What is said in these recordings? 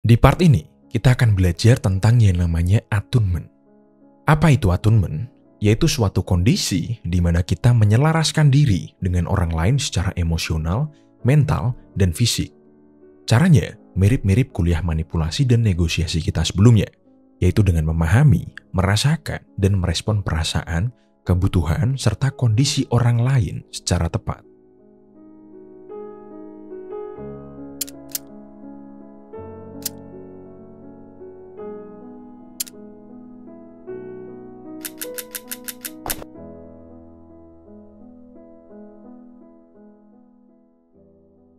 Di part ini, kita akan belajar tentang yang namanya attunement. Apa itu attunement? Yaitu suatu kondisi di mana kita menyelaraskan diri dengan orang lain secara emosional, mental, dan fisik. Caranya mirip-mirip kuliah manipulasi dan negosiasi kita sebelumnya, yaitu dengan memahami, merasakan, dan merespon perasaan, kebutuhan, serta kondisi orang lain secara tepat.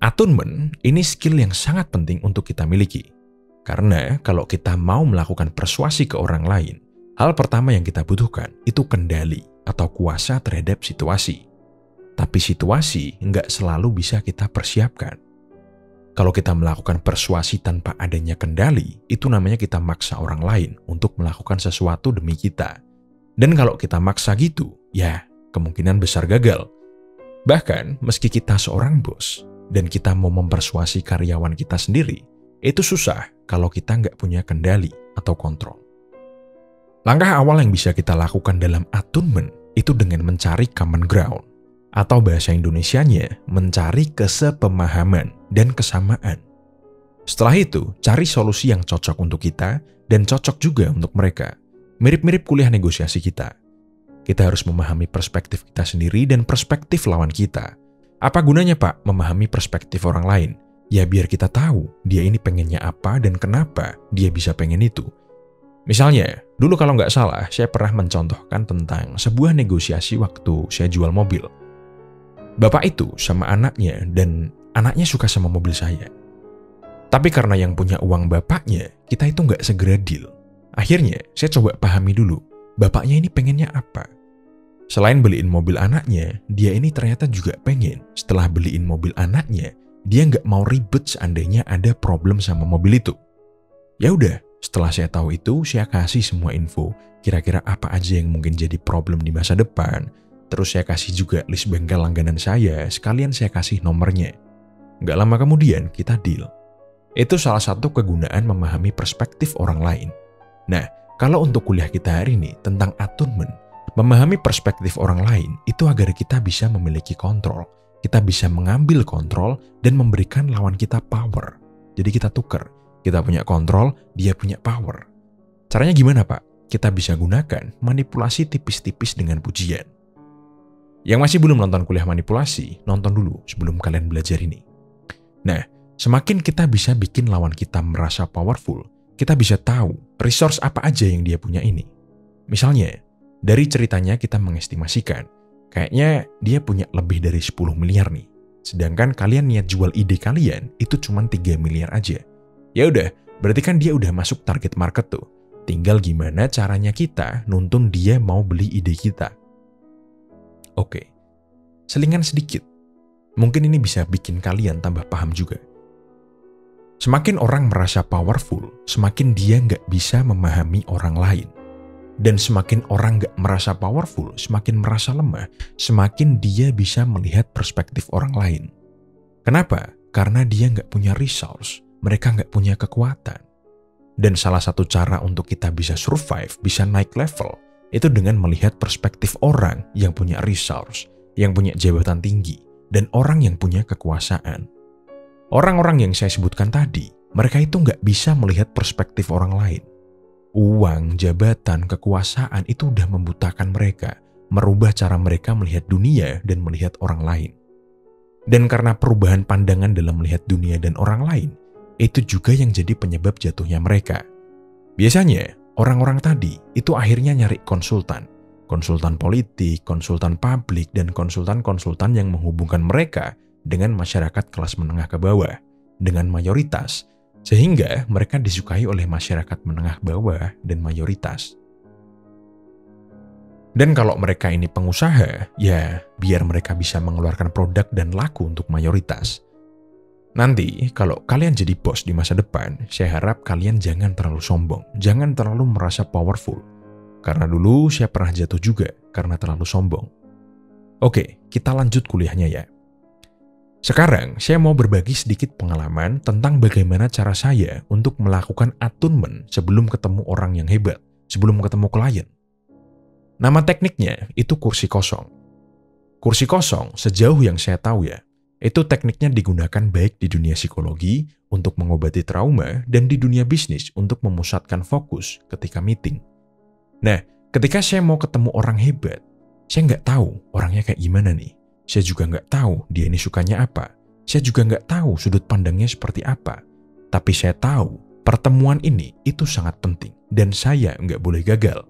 Attunement ini skill yang sangat penting untuk kita miliki. Karena kalau kita mau melakukan persuasi ke orang lain, hal pertama yang kita butuhkan itu kendali atau kuasa terhadap situasi. Tapi situasi nggak selalu bisa kita persiapkan. Kalau kita melakukan persuasi tanpa adanya kendali, itu namanya kita maksa orang lain untuk melakukan sesuatu demi kita. Dan kalau kita maksa gitu, ya kemungkinan besar gagal. Bahkan meski kita seorang bos, dan kita mau mempersuasi karyawan kita sendiri, itu susah kalau kita nggak punya kendali atau kontrol. Langkah awal yang bisa kita lakukan dalam attunement itu dengan mencari common ground, atau bahasa Indonesianya mencari kesepemahaman dan kesamaan. Setelah itu, cari solusi yang cocok untuk kita dan cocok juga untuk mereka. Mirip-mirip kuliah negosiasi kita. Kita harus memahami perspektif kita sendiri dan perspektif lawan kita. Apa gunanya Pak memahami perspektif orang lain? Ya biar kita tahu dia ini pengennya apa dan kenapa dia bisa pengen itu. Misalnya, dulu kalau nggak salah saya pernah mencontohkan tentang sebuah negosiasi waktu saya jual mobil. Bapak itu sama anaknya dan anaknya suka sama mobil saya. Tapi karena yang punya uang bapaknya, kita itu nggak segera deal. Akhirnya saya coba pahami dulu, bapaknya ini pengennya apa. Selain beliin mobil anaknya, dia ini ternyata juga pengen setelah beliin mobil anaknya, dia nggak mau ribet seandainya ada problem sama mobil itu. Ya udah, setelah saya tahu itu, saya kasih semua info, kira-kira apa aja yang mungkin jadi problem di masa depan. Terus saya kasih juga list bengkel langganan saya, sekalian saya kasih nomornya. Nggak lama kemudian, kita deal. Itu salah satu kegunaan memahami perspektif orang lain. Nah, kalau untuk kuliah kita hari ini tentang attunement, memahami perspektif orang lain itu agar kita bisa memiliki kontrol. Kita bisa mengambil kontrol dan memberikan lawan kita power. Jadi kita tuker. Kita punya kontrol, dia punya power. Caranya gimana Pak? Kita bisa gunakan manipulasi tipis-tipis dengan pujian. Yang masih belum nonton kuliah manipulasi, nonton dulu sebelum kalian belajar ini. Nah, semakin kita bisa bikin lawan kita merasa powerful, kita bisa tahu resource apa aja yang dia punya ini. Misalnya, dari ceritanya kita mengestimasikan, kayaknya dia punya lebih dari 10 miliar nih. Sedangkan kalian niat jual ide kalian itu cuma 3 miliar aja. Ya udah, berarti kan dia udah masuk target market tuh. Tinggal gimana caranya kita nuntun dia mau beli ide kita. Oke, selingan sedikit. Mungkin ini bisa bikin kalian tambah paham juga. Semakin orang merasa powerful, semakin dia nggak bisa memahami orang lain. Dan semakin orang gak merasa powerful, semakin merasa lemah, semakin dia bisa melihat perspektif orang lain. Kenapa? Karena dia gak punya resource, mereka gak punya kekuatan. Dan salah satu cara untuk kita bisa survive, bisa naik level, itu dengan melihat perspektif orang yang punya resource, yang punya jabatan tinggi, dan orang yang punya kekuasaan. Orang-orang yang saya sebutkan tadi, mereka itu gak bisa melihat perspektif orang lain. Uang, jabatan, kekuasaan itu udah membutakan mereka, merubah cara mereka melihat dunia dan melihat orang lain. Dan karena perubahan pandangan dalam melihat dunia dan orang lain, itu juga yang jadi penyebab jatuhnya mereka. Biasanya, orang-orang tadi itu akhirnya nyari konsultan politik, konsultan publik, dan konsultan-konsultan yang menghubungkan mereka dengan masyarakat kelas menengah ke bawah, dengan mayoritas, sehingga mereka disukai oleh masyarakat menengah bawah dan mayoritas. Dan kalau mereka ini pengusaha, ya biar mereka bisa mengeluarkan produk dan laku untuk mayoritas. Nanti kalau kalian jadi bos di masa depan, saya harap kalian jangan terlalu sombong, jangan terlalu merasa powerful. Karena dulu saya pernah jatuh juga karena terlalu sombong. Oke, kita lanjut kuliahnya ya. Sekarang, saya mau berbagi sedikit pengalaman tentang bagaimana cara saya untuk melakukan attunement sebelum ketemu orang yang hebat, sebelum ketemu klien. Nama tekniknya itu kursi kosong. Kursi kosong, sejauh yang saya tahu ya, itu tekniknya digunakan baik di dunia psikologi untuk mengobati trauma dan di dunia bisnis untuk memusatkan fokus ketika meeting. Nah, ketika saya mau ketemu orang hebat, saya nggak tahu orangnya kayak gimana nih. Saya juga nggak tahu dia ini sukanya apa. Saya juga nggak tahu sudut pandangnya seperti apa. Tapi saya tahu pertemuan ini itu sangat penting dan saya nggak boleh gagal.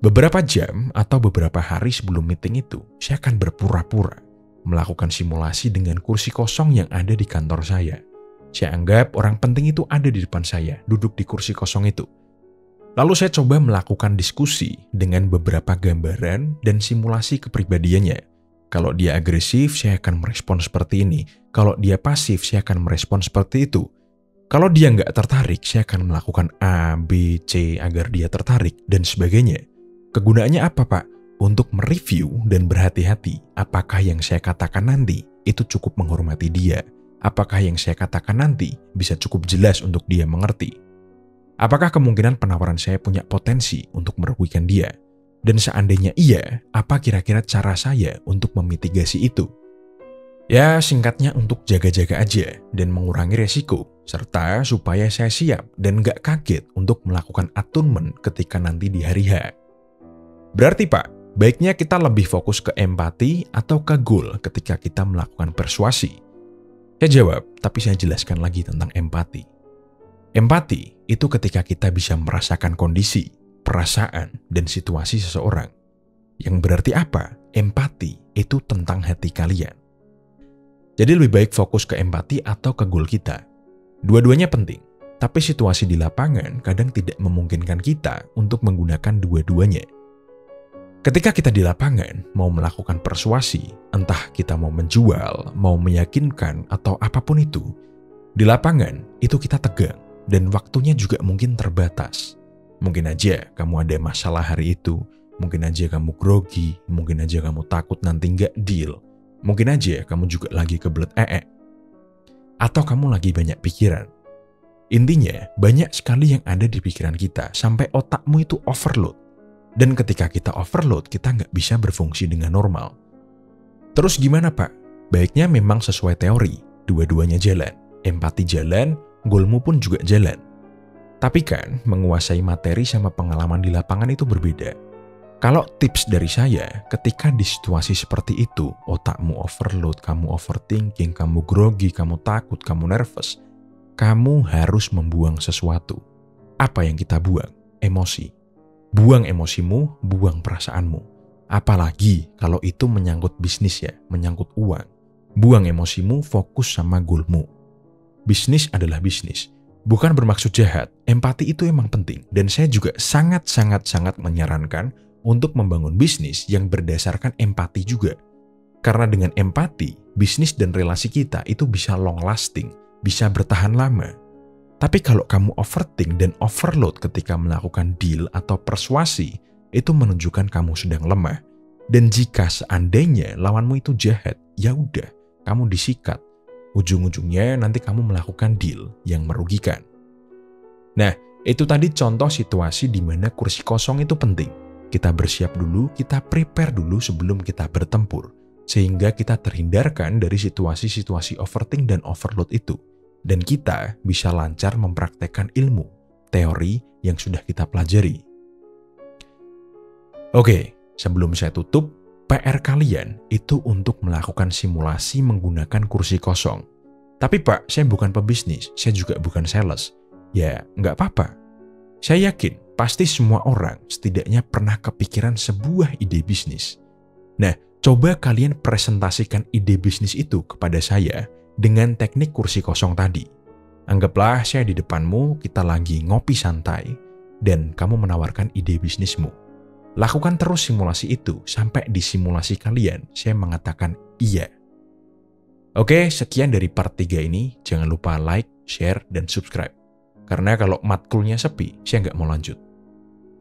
Beberapa jam atau beberapa hari sebelum meeting itu, saya akan berpura-pura melakukan simulasi dengan kursi kosong yang ada di kantor saya. Saya anggap orang penting itu ada di depan saya, duduk di kursi kosong itu. Lalu saya coba melakukan diskusi dengan beberapa gambaran dan simulasi kepribadiannya. Kalau dia agresif, saya akan merespon seperti ini. Kalau dia pasif, saya akan merespon seperti itu. Kalau dia nggak tertarik, saya akan melakukan A, B, C agar dia tertarik, dan sebagainya. Kegunaannya apa, Pak? Untuk mereview dan berhati-hati apakah yang saya katakan nanti itu cukup menghormati dia. Apakah yang saya katakan nanti bisa cukup jelas untuk dia mengerti. Apakah kemungkinan penawaran saya punya potensi untuk merugikan dia? Dan seandainya iya, apa kira-kira cara saya untuk memitigasi itu? Ya, singkatnya untuk jaga-jaga aja dan mengurangi resiko, serta supaya saya siap dan gak kaget untuk melakukan attunement ketika nanti di hari H. Berarti Pak, baiknya kita lebih fokus ke empati atau ke goal ketika kita melakukan persuasi. Saya jawab, tapi saya jelaskan lagi tentang empati. Empati itu ketika kita bisa merasakan kondisi, perasaan, dan situasi seseorang. Yang berarti apa? Empati itu tentang hati kalian. Jadi lebih baik fokus ke empati atau ke goal kita. Dua-duanya penting, tapi situasi di lapangan kadang tidak memungkinkan kita untuk menggunakan dua-duanya. Ketika kita di lapangan mau melakukan persuasi, entah kita mau menjual, mau meyakinkan, atau apapun itu, di lapangan itu kita tegang dan waktunya juga mungkin terbatas. Mungkin aja kamu ada masalah hari itu, mungkin aja kamu grogi, mungkin aja kamu takut nanti nggak deal, mungkin aja kamu juga lagi kebelet atau kamu lagi banyak pikiran. Intinya, banyak sekali yang ada di pikiran kita sampai otakmu itu overload. Dan ketika kita overload, kita nggak bisa berfungsi dengan normal. Terus gimana Pak? Baiknya memang sesuai teori, dua-duanya jalan. Empati jalan, goalmu pun juga jalan. Tapi kan, menguasai materi sama pengalaman di lapangan itu berbeda. Kalau tips dari saya, ketika di situasi seperti itu, otakmu overload, kamu overthinking, kamu grogi, kamu takut, kamu nervous, kamu harus membuang sesuatu. Apa yang kita buang? Emosi. Buang emosimu, buang perasaanmu. Apalagi kalau itu menyangkut bisnis ya, menyangkut uang. Buang emosimu, fokus sama goalmu. Bisnis adalah bisnis. Bukan bermaksud jahat, empati itu emang penting. Dan saya juga sangat menyarankan untuk membangun bisnis yang berdasarkan empati juga. Karena dengan empati, bisnis dan relasi kita itu bisa long lasting, bisa bertahan lama. Tapi kalau kamu overthink dan overload ketika melakukan deal atau persuasi, itu menunjukkan kamu sedang lemah. Dan jika seandainya lawanmu itu jahat, ya udah, kamu disikat. Ujung-ujungnya nanti kamu melakukan deal yang merugikan. Nah, itu tadi contoh situasi di mana kursi kosong itu penting. Kita bersiap dulu, kita prepare dulu sebelum kita bertempur. Sehingga kita terhindarkan dari situasi-situasi overthink dan overload itu. Dan kita bisa lancar mempraktekkan ilmu, teori yang sudah kita pelajari. Oke, sebelum saya tutup, PR kalian itu untuk melakukan simulasi menggunakan kursi kosong. Tapi Pak, saya bukan pebisnis, saya juga bukan sales. Ya, nggak apa-apa. Saya yakin pasti semua orang setidaknya pernah kepikiran sebuah ide bisnis. Nah, coba kalian presentasikan ide bisnis itu kepada saya dengan teknik kursi kosong tadi. Anggaplah saya di depanmu, kita lagi ngopi santai, dan kamu menawarkan ide bisnismu. Lakukan terus simulasi itu, sampai di simulasi kalian, saya mengatakan iya. Oke, sekian dari part 3 ini. Jangan lupa like, share, dan subscribe. Karena kalau matkulnya sepi, saya nggak mau lanjut.